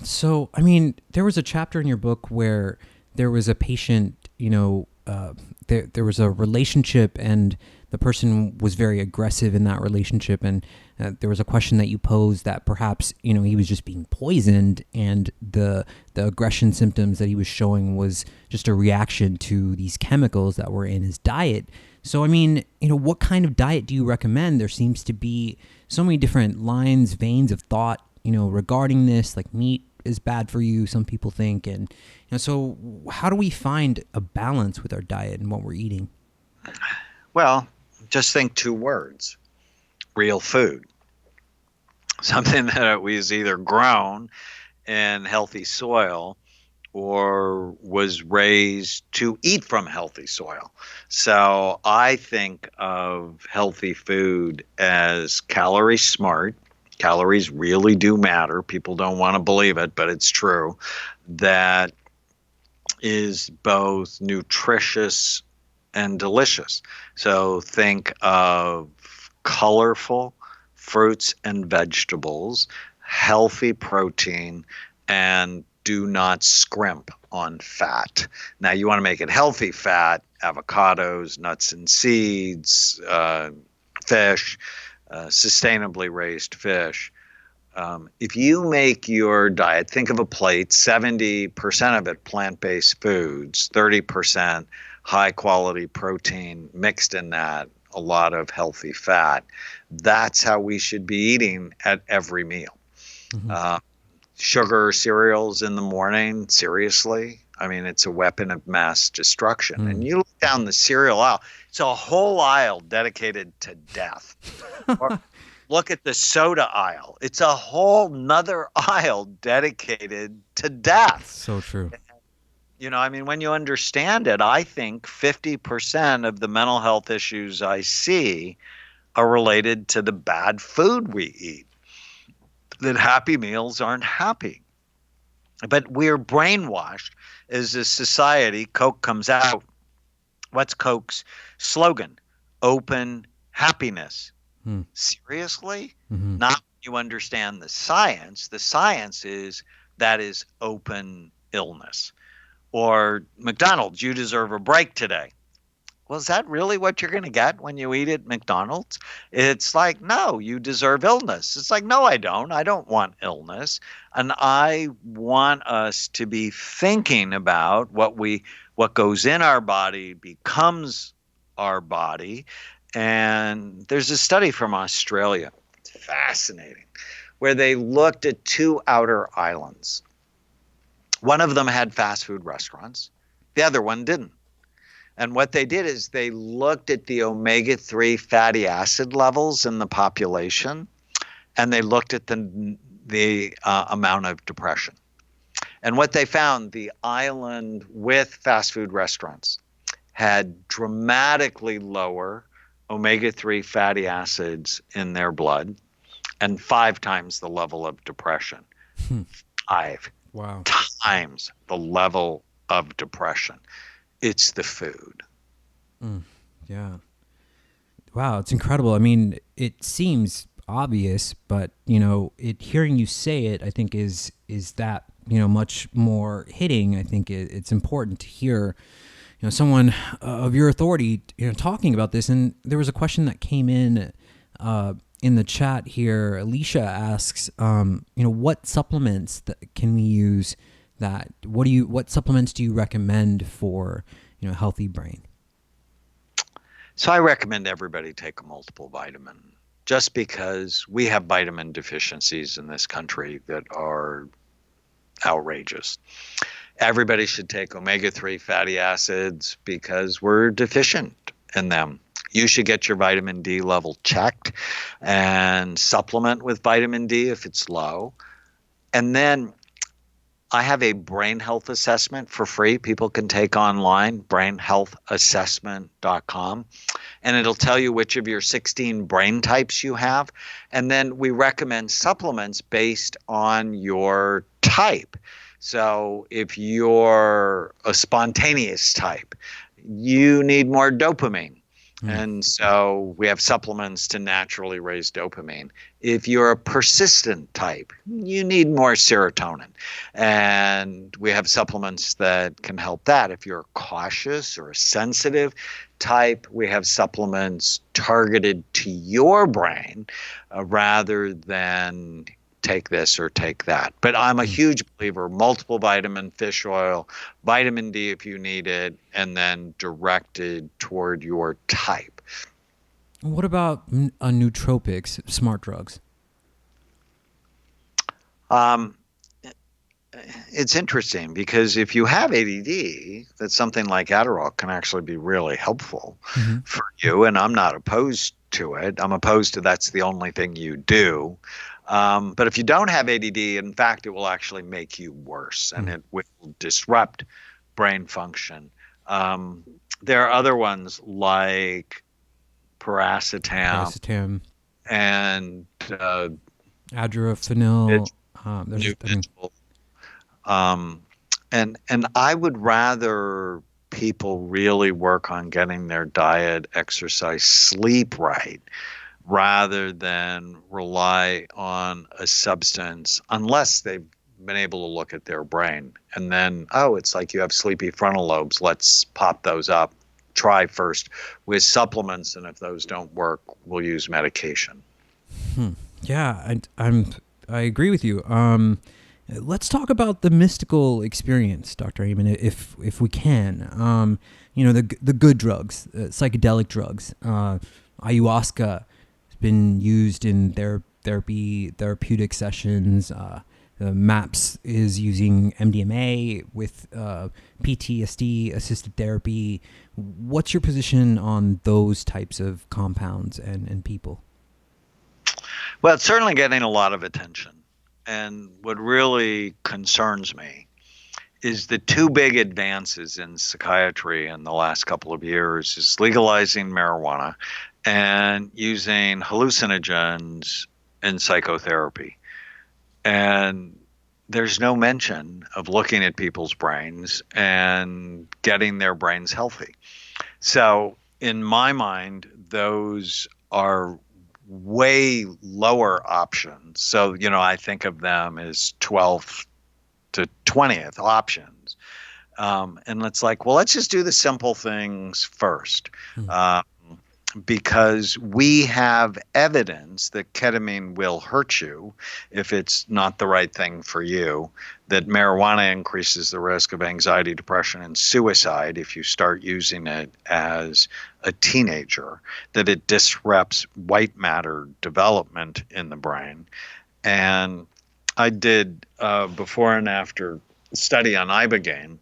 [SPEAKER 2] So, I mean, there was a chapter in your book where there was a patient, there was a relationship and the person was very aggressive in that relationship. And there was a question that you posed that perhaps, he was just being poisoned and the aggression symptoms that he was showing was just a reaction to these chemicals that were in his diet. So, I mean, what kind of diet do you recommend? There seems to be so many different lines, veins of thought, regarding this, like meat is bad for you, some people think. And, so how do we find a balance with our diet and what we're eating?
[SPEAKER 3] Well, just think 2 words: real food. Something that was either grown in healthy soil or was raised to eat from healthy soil. So I think of healthy food as calorie smart. Calories really do matter. People don't want to believe it, but it's true. That is both nutritious and delicious. So think of colorful fruits and vegetables, healthy protein, and do not scrimp on fat. Now, you want to make it healthy fat: avocados, nuts and seeds, fish, sustainably raised fish. If you make your diet, think of a plate, 70% of it plant-based foods, 30% high-quality protein mixed in that, a lot of healthy fat. That's how we should be eating at every meal. Mm-hmm. Sugar cereals in the morning, seriously? I mean, it's a weapon of mass destruction. Mm. And you look down the cereal aisle, it's a whole aisle dedicated to death. Or look at the soda aisle. It's a whole nother aisle dedicated to death.
[SPEAKER 2] So true.
[SPEAKER 3] When you understand it, I think 50% of the mental health issues I see are related to the bad food we eat. That Happy Meals aren't happy. But we're brainwashed as a society. Coke comes out. What's Coke's slogan? Open happiness. Seriously? Mm-hmm. Not when you understand the science. The science is that is open illness. Or McDonald's, you deserve a break today. Well, is that really what you're going to get when you eat at McDonald's? It's like, no, you deserve illness. It's like, no, I don't. I don't want illness. And I want us to be thinking about what goes in our body becomes our body. And there's a study from Australia, it's fascinating, where they looked at 2 outer islands. One of them had fast food restaurants. The other one didn't. And what they did is they looked at the omega-3 fatty acid levels in the population, and they looked at the amount of depression. And what they found, the island with fast food restaurants had dramatically lower omega-3 fatty acids in their blood and 5 times the level of depression. 5 times the level of depression. It's the food.
[SPEAKER 2] Yeah. Wow, it's incredible. I mean, it seems obvious, but hearing you say it, I think is that much more hitting. I think it's important to hear someone of your authority talking about this. And there was a question that came in the chat here. Alicia asks, what supplements can we use? What supplements do you recommend for healthy brain?
[SPEAKER 3] So I recommend everybody take a multiple vitamin just because we have vitamin deficiencies in this country that are outrageous. Everybody should take omega-3 fatty acids because we're deficient in them. You should get your vitamin D level checked and supplement with vitamin D if it's low. And then I have a brain health assessment for free. People can take online, brainhealthassessment.com, and it'll tell you which of your 16 brain types you have. And then we recommend supplements based on your type. So if you're a spontaneous type, you need more dopamine. And so we have supplements to naturally raise dopamine. If you're a persistent type, you need more serotonin. And we have supplements that can help that. If you're cautious or a sensitive type, we have supplements targeted to your brain rather than take this or take that. But I'm a huge believer, multiple vitamin, fish oil, vitamin D if you need it, and then directed toward your type.
[SPEAKER 2] What about nootropics, smart drugs?
[SPEAKER 3] It's interesting because if you have ADD, that something like Adderall can actually be really helpful for you. And I'm not opposed to it. I'm opposed to that's the only thing you do. But if you don't have ADD, in fact, it will actually make you worse and it will disrupt brain function. There are other ones like paracetam and
[SPEAKER 2] adrofenil.
[SPEAKER 3] And I would rather people really work on getting their diet, exercise, sleep right, rather than rely on a substance unless they've been able to look at their brain. And then, it's like you have sleepy frontal lobes. Let's pop those up. Try first with supplements, and if those don't work, we'll use medication.
[SPEAKER 2] Yeah, I agree with you. Let's talk about the mystical experience, Dr. Amen, if we can. The good drugs, psychedelic drugs, ayahuasca. Been used in therapeutic sessions. MAPS is using MDMA with PTSD assisted therapy. What's your position on those types of compounds and people?
[SPEAKER 3] Well, it's certainly getting a lot of attention. And what really concerns me is the two big advances in psychiatry in the last couple of years is legalizing marijuana and using hallucinogens in psychotherapy. And there's no mention of looking at people's brains and getting their brains healthy. So in my mind, those are way lower options. So, I think of them as 12th to 20th options. And it's like, well, let's just do the simple things first. Because we have evidence that ketamine will hurt you if it's not the right thing for you, that marijuana increases the risk of anxiety, depression, and suicide if you start using it as a teenager, that it disrupts white matter development in the brain. And I did before and after study on ibogaine,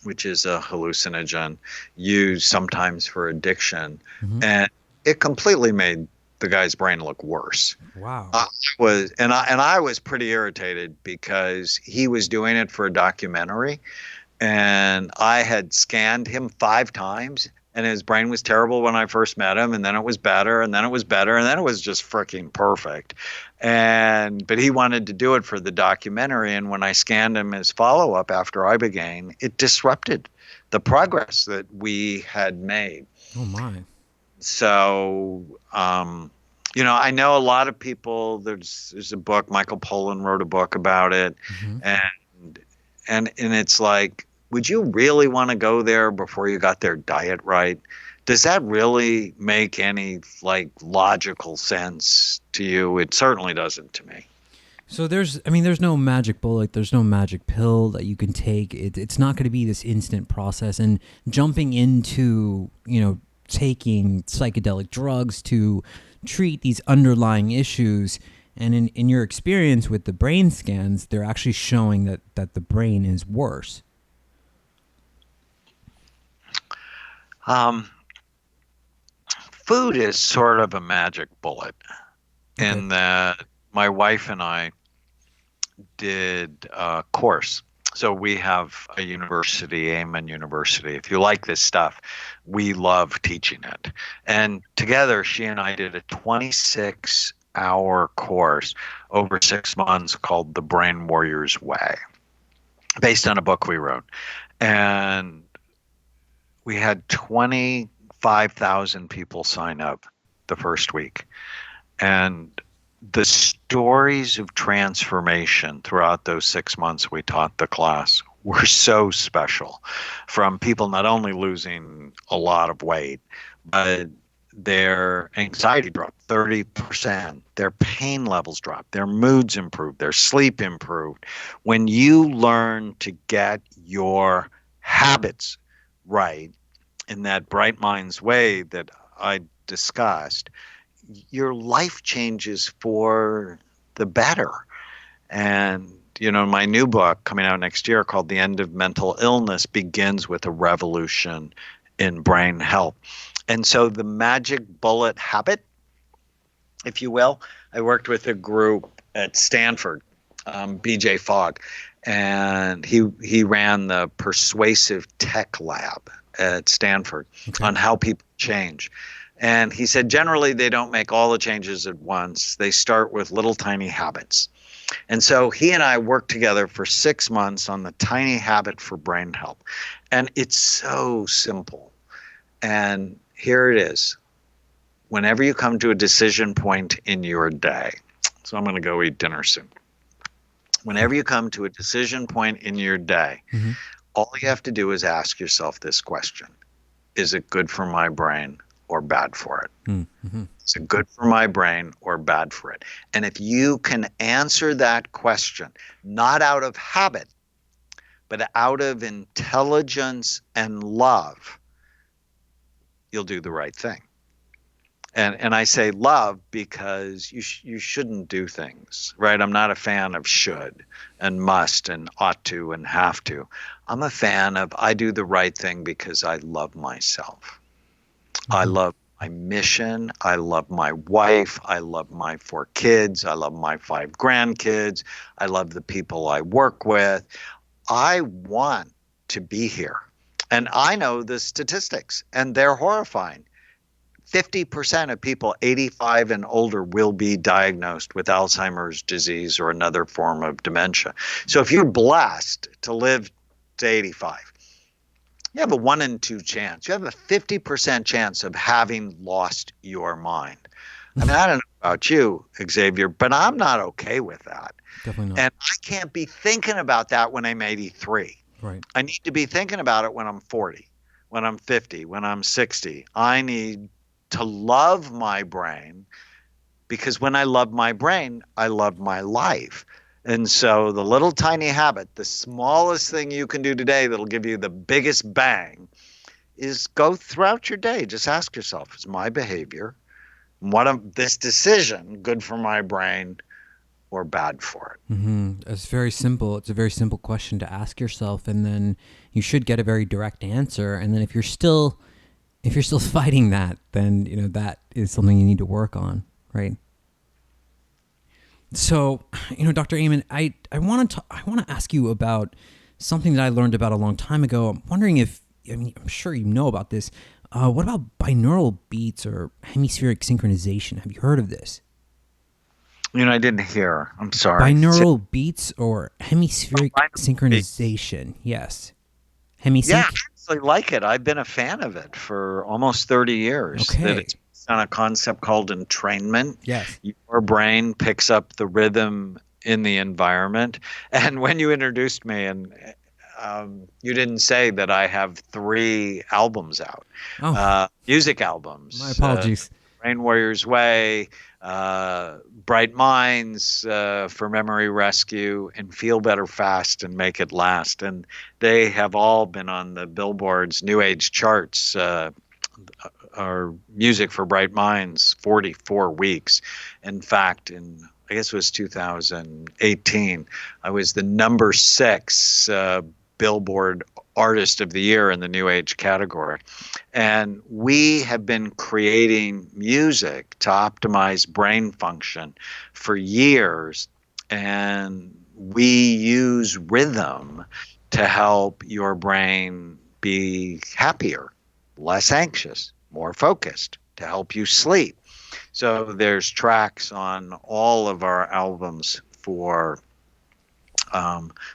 [SPEAKER 3] which is a hallucinogen used sometimes for addiction. And it completely made the guy's brain look worse.
[SPEAKER 2] Wow.
[SPEAKER 3] I was pretty irritated because he was doing it for a documentary, and I had scanned him 5 times, and his brain was terrible when I first met him, and then it was better, and then it was better, and then it was just freaking perfect. But he wanted to do it for the documentary, and when I scanned him as follow-up after ibogaine, it disrupted the progress that we had made.
[SPEAKER 2] Oh my.
[SPEAKER 3] So, I know a lot of people, there's a book, Michael Pollan wrote a book about it, and it's like, would you really want to go there before you got their diet right? Does that really make any logical sense to you? It certainly doesn't to me.
[SPEAKER 2] So there's no magic bullet. There's no magic pill that you can take. It's not going to be this instant process. And jumping into, taking psychedelic drugs to treat these underlying issues. And in your experience with the brain scans, they're actually showing that the brain is worse.
[SPEAKER 3] Food is sort of a magic bullet, in that my wife and I did a course. So we have a university, Amen University. If you like this stuff, we love teaching it. And together, she and I did a 26-hour course over 6 months called The Brain Warrior's Way, based on a book we wrote. And we had 25,000 people sign up the first week. And the stories of transformation throughout those 6 months we taught the class were so special, from people not only losing a lot of weight, but their anxiety dropped 30%, their pain levels dropped, their moods improved, their sleep improved. When you learn to get your habits right in that bright mind's way that I discussed, your life changes for the better. And, my new book coming out next year called The End of Mental Illness begins with a revolution in brain health. And so the magic bullet habit, if you will, I worked with a group at Stanford, BJ Fogg, and he ran the Persuasive Tech Lab at Stanford on how people change. And he said, generally, they don't make all the changes at once. They start with little tiny habits. And so he and I worked together for 6 months on the tiny habit for brain health. And it's so simple. And here it is. Whenever you come to a decision point in your day, so I'm going to go eat dinner soon. Whenever you come to a decision point in your day, all you have to do is ask yourself this question. Is it good for my brain or bad for it? Is it good for my brain or bad for it? And if you can answer that question, not out of habit, but out of intelligence and love, you'll do the right thing. And I say love because you shouldn't do things, right? I'm not a fan of should and must and ought to and have to. I'm a fan of I do the right thing because I love myself. I love my mission. I love my wife. I love my 4 kids. I love my 5 grandkids. I love the people I work with. I want to be here. And I know the statistics, and they're horrifying. 50% of people 85 and older will be diagnosed with Alzheimer's disease or another form of dementia. So if you're blessed to live to 85, you have a 1 in 2 chance. You have a 50% chance of having lost your mind. I mean, I don't know about you, Xavier, but I'm not okay with that.
[SPEAKER 2] Definitely not.
[SPEAKER 3] And I can't be thinking about that when I'm 83.
[SPEAKER 2] Right.
[SPEAKER 3] I need to be thinking about it when I'm 40, when I'm 50, when I'm 60. I need to love my brain, because when I love my brain, I love my life. And so the little tiny habit, the smallest thing you can do today that'll give you the biggest bang, is go throughout your day. Just ask yourself, is my behavior, this decision good for my brain or bad for it?
[SPEAKER 2] It's very simple. It's a very simple question to ask yourself, and then you should get a very direct answer. And then if you're still fighting that, then that is something you need to work on, right? So, Dr. Amen, I want to ask you about something that I learned about a long time ago. I'm wondering I'm sure you know about this. What about binaural beats or hemispheric synchronization? Have you heard of this?
[SPEAKER 3] I didn't hear. I'm sorry.
[SPEAKER 2] Binaural beats or hemispheric synchronization. Beats. Yes. Hemisync?
[SPEAKER 3] Yeah, I actually like it. I've been a fan of it for almost 30 years.
[SPEAKER 2] Okay.
[SPEAKER 3] That it's on a concept called entrainment.
[SPEAKER 2] Yes.
[SPEAKER 3] Your brain picks up the rhythm in the environment. And when you introduced me, and you didn't say that I have 3 albums out, music albums.
[SPEAKER 2] My apologies.
[SPEAKER 3] Brain Warrior's Way, Bright Minds for Memory Rescue, and Feel Better Fast and Make It Last. And they have all been on the Billboard's New Age charts our Music for Bright Minds 44 weeks. In fact, I guess it was 2018, I was the number 6 Billboard Artist of the Year in the New Age category. And we have been creating music to optimize brain function for years. And we use rhythm to help your brain be happier, less anxious, more focused, to help you sleep. So there's tracks on all of our albums for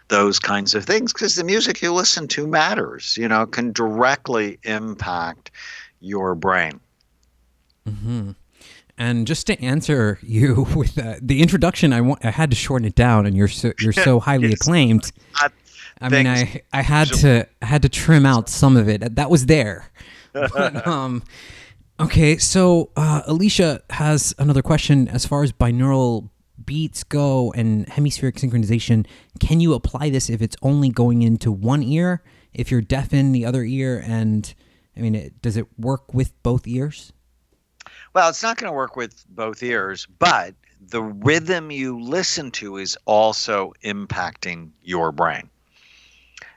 [SPEAKER 3] those kinds of things, because the music you listen to matters, can directly impact your brain.
[SPEAKER 2] Mm-hmm. And just to answer you with the introduction, I had to shorten it down, and you're so highly acclaimed. I mean, I had to trim out some of it. That was there. But, okay, so Alicia has another question. As far as binaural beats go and hemispheric synchronization, can you apply this if it's only going into one ear, if you're deaf in the other ear? And I mean, does it work with both ears?
[SPEAKER 3] Well, it's not going to work with both ears, but the rhythm you listen to is also impacting your brain.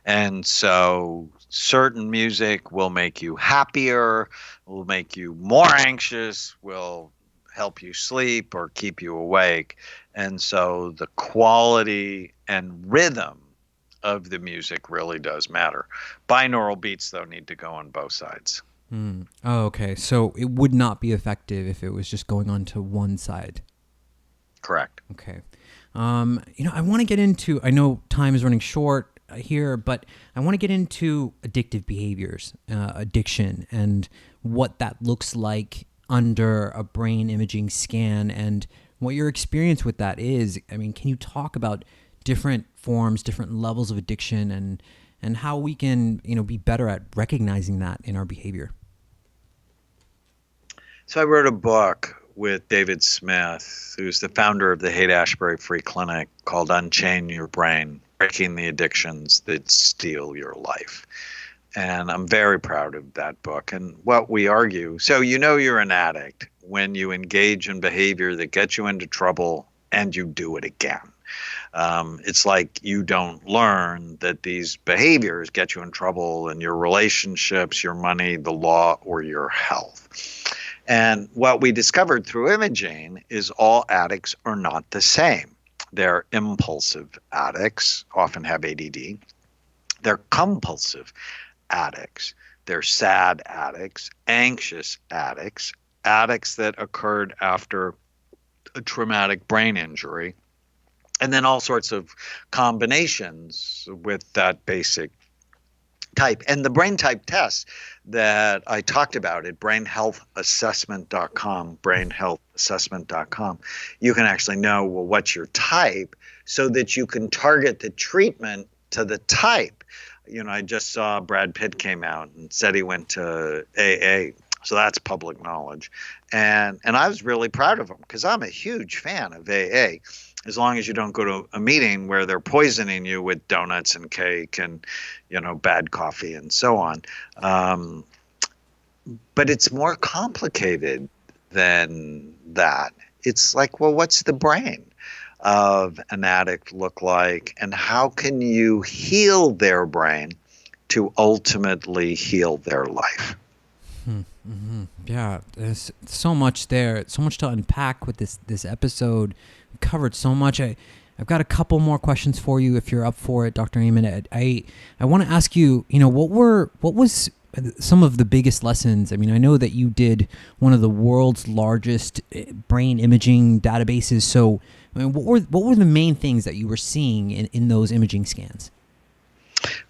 [SPEAKER 3] And so certain music will make you happier, will make you more anxious, will help you sleep or keep you awake. And so the quality and rhythm of the music really does matter. Binaural beats, though, need to go on both sides.
[SPEAKER 2] Oh, okay. So it would not be effective if it was just going on to one side.
[SPEAKER 3] Correct.
[SPEAKER 2] Okay. I want to get into, I know time is running short here, but I want to get into addictive behaviors, addiction, and what that looks like under a brain imaging scan and what your experience with that is. I mean, can you talk about different forms, different levels of addiction, and how we can, be better at recognizing that in our behavior?
[SPEAKER 3] So I wrote a book with David Smith, who's the founder of the Haight-Ashbury Free Clinic, called Unchain Your Brain, Breaking the Addictions That Steal Your Life. And I'm very proud of that book. And what we argue, so you're an addict when you engage in behavior that gets you into trouble and you do it again. It's like you don't learn that these behaviors get you in trouble in your relationships, your money, the law, or your health. And what we discovered through imaging is all addicts are not the same. They're impulsive addicts, often have ADD. They're compulsive addicts. They're sad addicts, anxious addicts, addicts that occurred after a traumatic brain injury, and then all sorts of combinations with that basic type. And the brain type tests that I talked about at brainhealthassessment.com, you can actually know, well, what's your type, so that you can target the treatment to the type. I just saw Brad Pitt came out and said he went to AA. So that's public knowledge. And I was really proud of him, because I'm a huge fan of AA, as long as you don't go to a meeting where they're poisoning you with donuts and cake and, bad coffee and so on. But it's more complicated than that. It's like, well, what's the brain of an addict look like, and how can you heal their brain to ultimately heal their life?
[SPEAKER 2] Mm-hmm. Yeah, there's so much there, so much to unpack with this episode. We covered so much. I've got a couple more questions for you if you're up for it, Dr. Amen. I want to ask you, what was some of the biggest lessons? I mean, I know that you did one of the world's largest brain imaging databases. So, what were the main things that you were seeing in those imaging scans?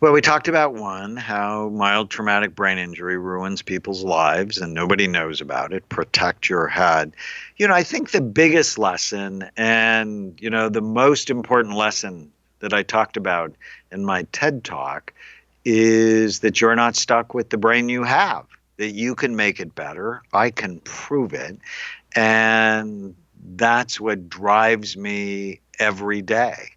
[SPEAKER 3] Well, we talked about how mild traumatic brain injury ruins people's lives and nobody knows about it. Protect your head. I think the biggest lesson and, the most important lesson that I talked about in my TED Talk is that you're not stuck with the brain you have, that you can make it better. I can prove it. And that's what drives me every day.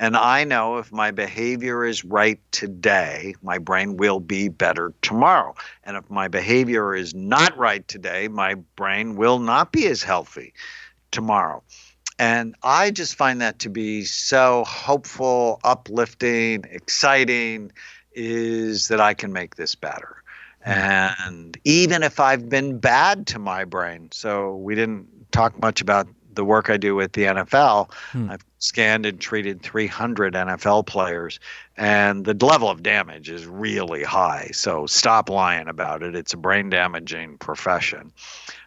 [SPEAKER 3] And I know if my behavior is right today, my brain will be better tomorrow. And if my behavior is not right today, my brain will not be as healthy tomorrow. And I just find that to be so hopeful, uplifting, exciting, is that I can make this better. And even if I've been bad to my brain, so we didn't talk much about the work I do with the NFL. I've scanned and treated 300 NFL players, and the level of damage is really high. So stop lying about it. It's a brain damaging profession.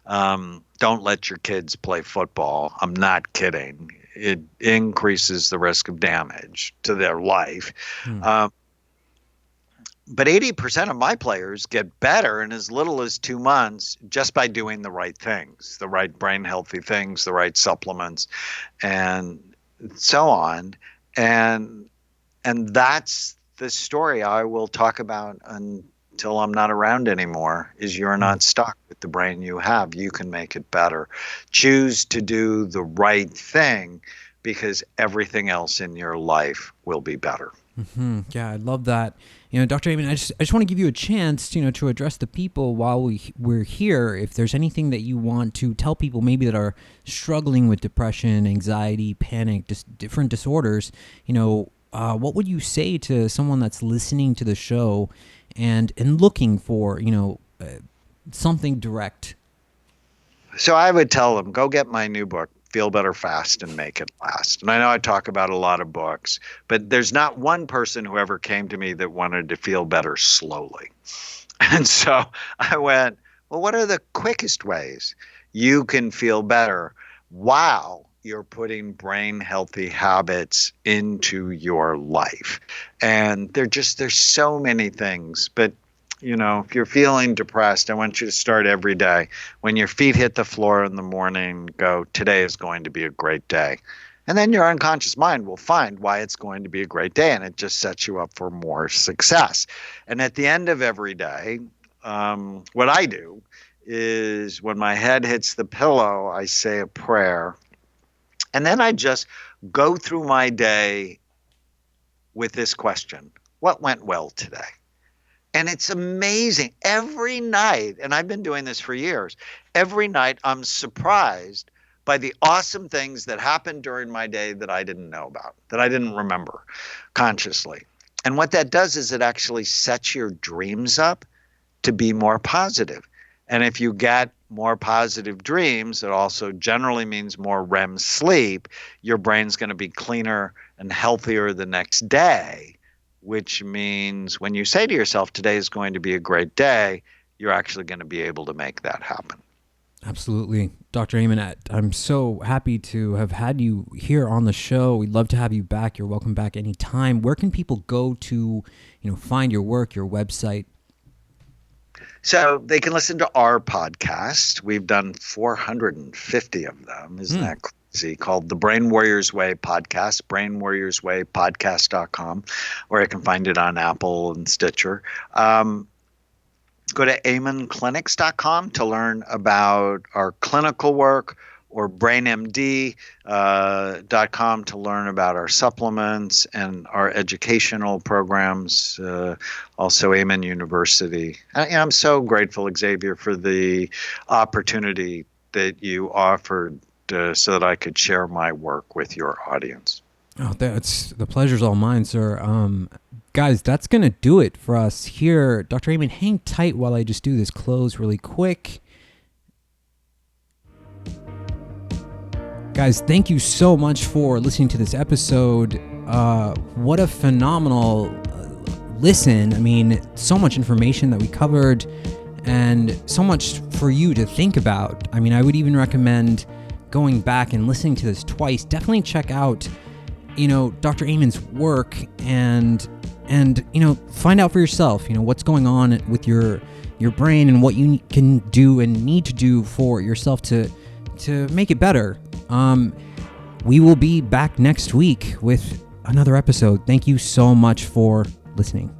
[SPEAKER 3] Don't let your kids play football. I'm not kidding. It increases the risk of damage to their life. But 80% of my players get better in as little as 2 months just by doing the right things, the right brain healthy things, the right supplements, and so on. And that's the story I will talk about until I'm not around anymore, is you're not stuck with the brain you have. You can make it better. Choose to do the right thing, because everything else in your life will be better.
[SPEAKER 2] Mm-hmm. Yeah, I love that. Dr. Amen, I just want to give you a chance, to address the people while we're here. If there's anything that you want to tell people maybe that are struggling with depression, anxiety, panic, just different disorders, what would you say to someone that's listening to the show and looking for, something direct?
[SPEAKER 3] So I would tell them, go get my new book, Feel Better Fast and Make It Last. And I know I talk about a lot of books, but there's not one person who ever came to me that wanted to feel better slowly. And so I went, well, what are the quickest ways you can feel better while you're putting brain healthy habits into your life? And there's so many things, but if you're feeling depressed, I want you to start every day. When your feet hit the floor in the morning, go, today is going to be a great day. And then your unconscious mind will find why it's going to be a great day, and it just sets you up for more success. And at the end of every day, what I do is when my head hits the pillow, I say a prayer. And then I just go through my day with this question: what went well today? And it's amazing. Every night, and I've been doing this for years, every night I'm surprised by the awesome things that happened during my day that I didn't know about, that I didn't remember consciously. And what that does is it actually sets your dreams up to be more positive. And if you get more positive dreams, it also generally means more REM sleep. Your brain's going to be cleaner and healthier the next day, which means when you say to yourself, today is going to be a great day, you're actually going to be able to make that happen.
[SPEAKER 2] Absolutely. Dr. Amen, I'm so happy to have had you here on the show. We'd love to have you back. You're welcome back anytime. Where can people go to, find your work, your website?
[SPEAKER 3] So they can listen to our podcast. We've done 450 of them. Isn't that crazy? Called the Brain Warriors Way Podcast, brainwarriorswaypodcast.com, or you can find it on Apple and Stitcher. Go to amenclinics.com to learn about our clinical work, or brainmd.com to learn about our supplements and our educational programs, also Amen University. I'm so grateful, Xavier, for the opportunity that you offered so that I could share my work with your audience.
[SPEAKER 2] Oh, the pleasure's all mine, sir. Guys, that's going to do it for us here. Dr. Amen, hang tight while I just do this close really quick. Guys, thank you so much for listening to this episode. What a phenomenal listen. I mean, so much information that we covered and so much for you to think about. I mean, I would even recommend going back and listening to this twice. Definitely check out, Dr. Amen's work and find out for yourself, what's going on with your brain and what you can do and need to do for yourself to make it better. We will be back next week with another episode. Thank you so much for listening.